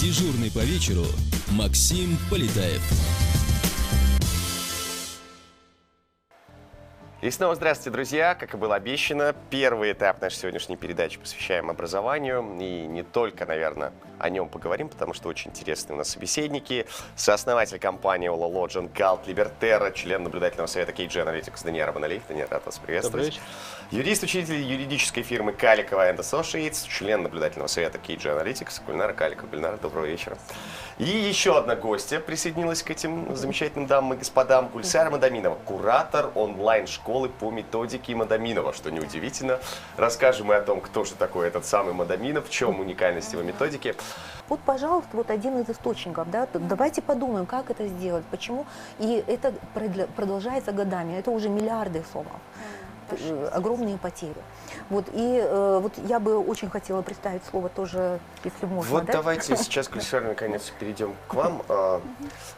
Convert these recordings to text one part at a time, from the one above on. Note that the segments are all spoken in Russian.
Дежурный по вечеру Максим Полетаев. И снова здравствуйте, друзья! Как и было обещано, первый этап нашей сегодняшней передачи посвящаем образованию. И не только, наверное, о нем поговорим, потому что очень интересные у нас собеседники. Сооснователь компании Ola Logent Галт Либертера, член наблюдательного совета KG Analytics Даниил Арманалиев. Даниил, рад вас приветствовать. Юрист, учитель юридической фирмы Каликова & Associates, член наблюдательного совета KG Analytics, Гульнара Каликова. Гульнара, доброго вечера. И еще одна гостья присоединилась к этим замечательным дамам и господам. Гульсара Мадаминова, куратор онлайн-школы по методике Мадаминова. Что неудивительно, расскажем мы о том, кто же такой этот самый Мадаминов, в чем уникальность его методики. Вот, пожалуйста, вот один из источников, да, давайте подумаем, как это сделать, почему, и это продолжается годами, это уже миллиарды слов, огромные потери. Вот, и вот я бы очень хотела представить слово тоже, если можно. Вот да? давайте сейчас, Гульсара, наконец перейдем к вам.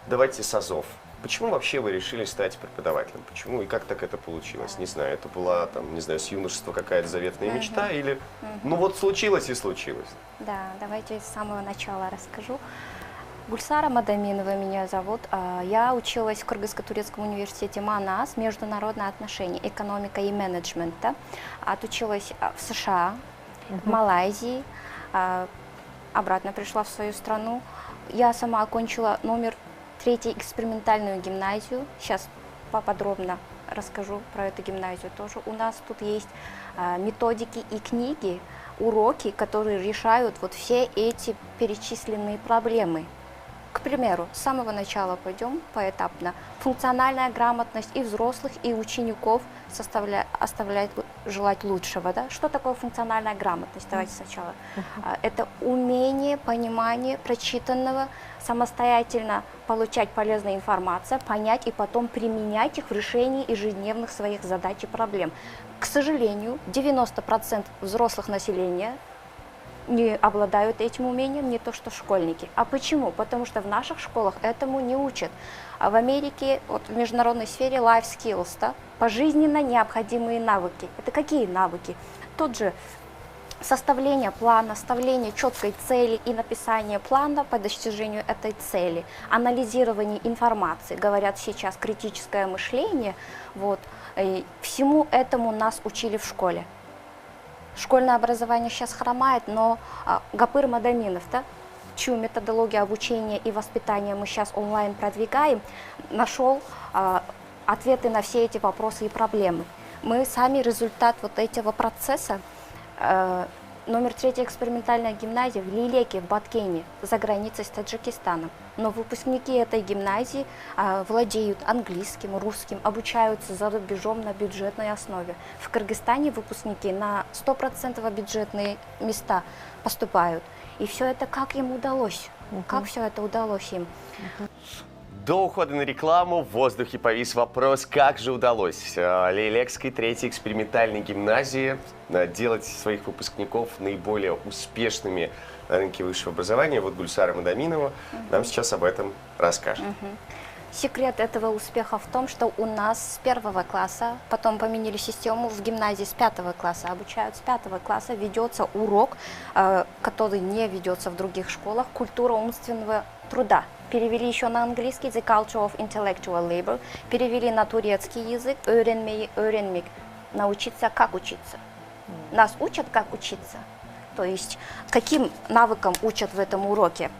Давайте с азов. Почему вообще вы решили стать преподавателем? Почему и как так это получилось? Не знаю, это была, там, не знаю, с юношества какая-то заветная мечта или... Ну вот случилось и случилось. Да, давайте с самого начала расскажу. Гульсара Мадаминова меня зовут. Я училась в Кыргызско-турецком университете МАНАС, международные отношения, экономика и менеджмент. Отучилась в США, в Малайзии, обратно пришла в свою страну. Я сама окончила номер 3 экспериментальную гимназию. Сейчас поподробно расскажу про эту гимназию тоже. У нас тут есть методики и книги, уроки, которые решают вот все эти перечисленные проблемы. К примеру, с самого начала пойдем поэтапно. Функциональная грамотность и взрослых, и учеников оставляет желать лучшего. Да? Что такое функциональная грамотность? Давайте сначала. Это умение, понимание прочитанного, самостоятельно получать полезную информацию, понять и потом применять их в решении ежедневных своих задач и проблем. К сожалению, 90% взрослых населения не обладают этим умением, не то что школьники. А почему? Потому что в наших школах этому не учат. А в Америке, вот в международной сфере life skills, да, пожизненно необходимые навыки. Это какие навыки? Тот же составление плана, ставление четкой цели и написание плана по достижению этой цели, анализирование информации, говорят сейчас критическое мышление, вот, и всему этому нас учили в школе. Школьное образование сейчас хромает, но Гапыр Мадаминов, да, чью методологию обучения и воспитания мы сейчас онлайн продвигаем, нашел ответы на все эти вопросы и проблемы. Мы сами результат вот этого процесса. Номер 3 экспериментальная гимназия в Лилеке, в Баткене, за границей с Таджикистаном. Но выпускники этой гимназии владеют английским, русским, обучаются за рубежом на бюджетной основе. В Кыргызстане выпускники на 100% бюджетные места поступают. И все это как им удалось? Как все это удалось им? До ухода на рекламу в воздухе повис вопрос, как же удалось Лилекской 3-й экспериментальной гимназии делать своих выпускников наиболее успешными на рынке высшего образования. Вот Гульсара Мадаминова нам сейчас об этом расскажет. Секрет этого успеха в том, что у нас с 1 класса, потом поменяли систему, в гимназии с 5 класса обучают, с 5 класса ведется урок, который не ведется в других школах, культура умственного труда. Перевели еще на английский The Culture of Intellectual Labor, перевели на турецкий язык öğrenmek, научиться как учиться. Нас учат как учиться, то есть каким навыкам учат в этом уроке.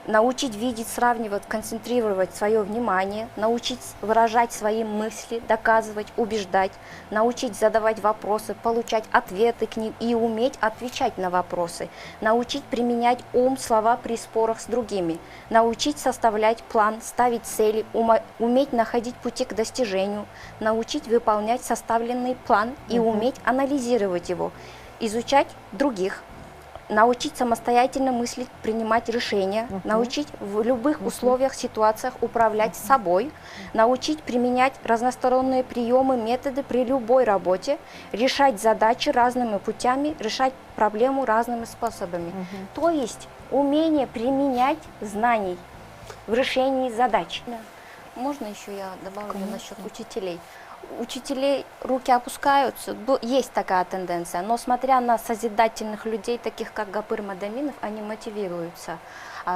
Научить видеть, сравнивать, концентрировать свое внимание, научить выражать свои мысли, доказывать, убеждать, научить задавать вопросы, получать ответы к ним и уметь отвечать на вопросы, научить применять ум, слова при спорах с другими, научить составлять план, ставить цели, уметь находить пути к достижению, научить выполнять составленный план и уметь анализировать его, изучать других, научить самостоятельно мыслить, принимать решения, научить в любых условиях, ситуациях управлять собой, научить применять разносторонние приемы, методы при любой работе, решать задачи разными путями, решать проблему разными способами. То есть умение применять знаний в решении задач. Можно еще я добавлю насчет учителей? учителей руки опускаются, есть такая тенденция, но смотря на созидательных людей, таких как Гапыр Мадаминов, они мотивируются.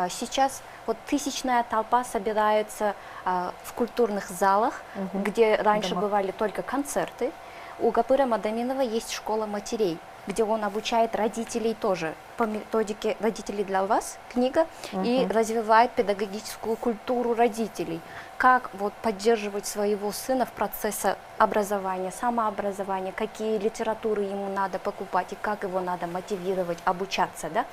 Сейчас вот тысячная толпа собирается в культурных залах, где раньше бывали только концерты. У Гапыра Мадаминова есть школа матерей, где он обучает родителей тоже по методике «Родители для вас» книга, и развивает педагогическую культуру родителей. Как вот поддерживать своего сына в процессе образования, самообразования, какие литературы ему надо покупать и как его надо мотивировать, обучаться. Да?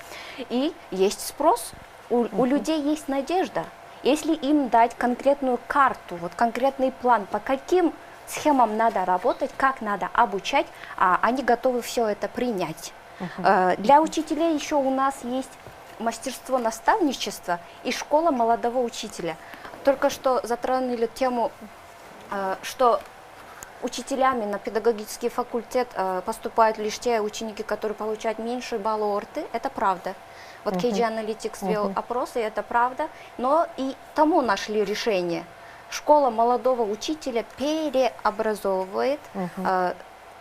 И есть спрос, у людей есть надежда. Если им дать конкретную карту, вот конкретный план, по каким схемам надо работать, как надо обучать, они готовы все это принять. Для учителей еще у нас есть мастерство наставничества и школа молодого учителя. Только что затронули тему, что учителями на педагогический факультет поступают лишь те ученики, которые получают меньше балла ОРТы. Это правда. Вот KG Analytics вел опросы, это правда. Но и тому нашли решение. Школа молодого учителя переобразовывает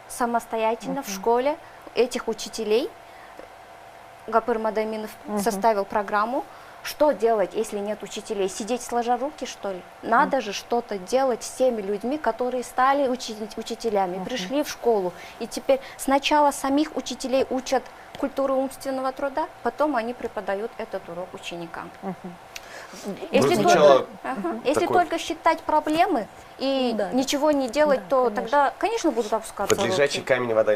самостоятельно в школе этих учителей. Гапыр Мадаминов составил программу. Что делать, если нет учителей? Сидеть сложа руки, что ли? Надо же что-то делать с теми людьми, которые стали учителями, пришли в школу. И теперь сначала самих учителей учат культуру умственного труда, потом они преподают этот урок ученикам. Если только считать проблемы и ничего не делать, то тогда, конечно, будут опускаться Под лежачий руки. камень вода